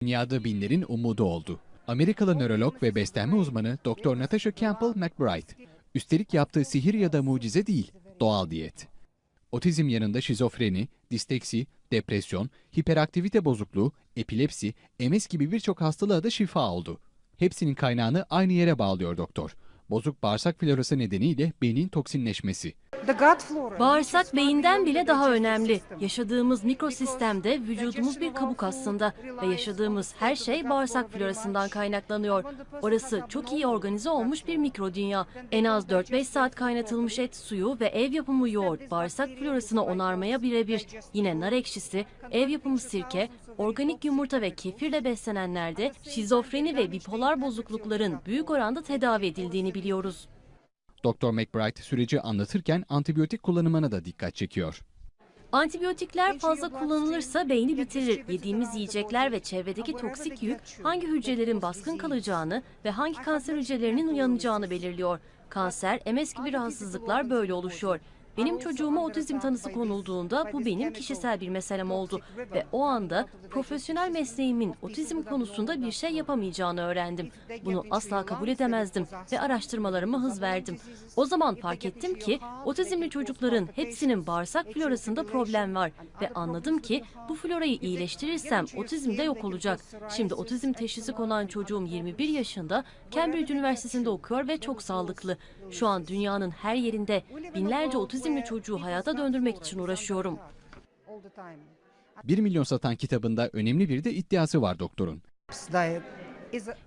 Dünyada binlerin umudu oldu. Amerikalı nörolog ve beslenme uzmanı Dr. Natasha Campbell McBride. Üstelik yaptığı sihir ya da mucize değil, doğal diyet. Otizm yanında şizofreni, disleksi, depresyon, hiperaktivite bozukluğu, epilepsi, MS gibi birçok hastalığa da şifa oldu. Hepsinin kaynağını aynı yere bağlıyor doktor. Bozuk bağırsak florası nedeniyle beynin toksinleşmesi. Bağırsak beyinden bile daha önemli. Yaşadığımız mikrosistemde vücudumuz bir kabuk aslında ve yaşadığımız her şey bağırsak florasından kaynaklanıyor. Orası çok iyi organize olmuş bir mikro dünya. En az 4-5 saat kaynatılmış et suyu ve ev yapımı yoğurt bağırsak florasını onarmaya birebir. Yine nar ekşisi, ev yapımı sirke, organik yumurta ve kefirle beslenenlerde şizofreni ve bipolar bozuklukların büyük oranda tedavi edildiğini biliyoruz. Dr. McBride süreci anlatırken antibiyotik kullanımına da dikkat çekiyor. Antibiyotikler fazla kullanılırsa beyni bitirir. Yediğimiz yiyecekler ve çevredeki toksik yük hangi hücrelerin baskın kalacağını ve hangi kanser hücrelerinin uyanacağını belirliyor. Kanser, MS gibi rahatsızlıklar böyle oluşuyor. Benim çocuğuma otizm tanısı konulduğunda bu benim kişisel bir meselem oldu ve o anda profesyonel mesleğimin otizm konusunda bir şey yapamayacağını öğrendim. Bunu asla kabul edemezdim ve araştırmalarıma hız verdim. O zaman fark ettim ki otizmli çocukların hepsinin bağırsak florasında problem var ve anladım ki bu florayı iyileştirirsem otizm de yok olacak. Şimdi otizm teşhisi konan çocuğum 21 yaşında, Cambridge Üniversitesi'nde okuyor ve çok sağlıklı. Şu an dünyanın her yerinde binlerce otizmli çocuğu hayata döndürmek için uğraşıyorum. 1 milyon satan kitabında önemli bir de iddiası var doktorun.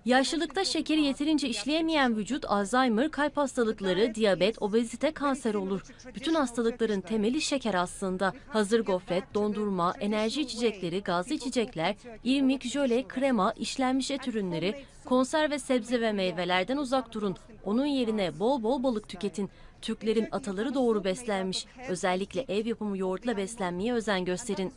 Yaşlılıkta şekeri yeterince işleyemeyen vücut Alzheimer, kalp hastalıkları, diyabet, obezite, kanser olur. Bütün hastalıkların temeli şeker aslında. Hazır gofret, dondurma, enerji içecekleri, gazlı içecekler, irmik, jöle, krema, işlenmiş et ürünleri, konserve sebze ve meyvelerden uzak durun. Onun yerine bol bol balık tüketin. Türklerin ataları doğru beslenmiş. Özellikle ev yapımı yoğurtla beslenmeye özen gösterin.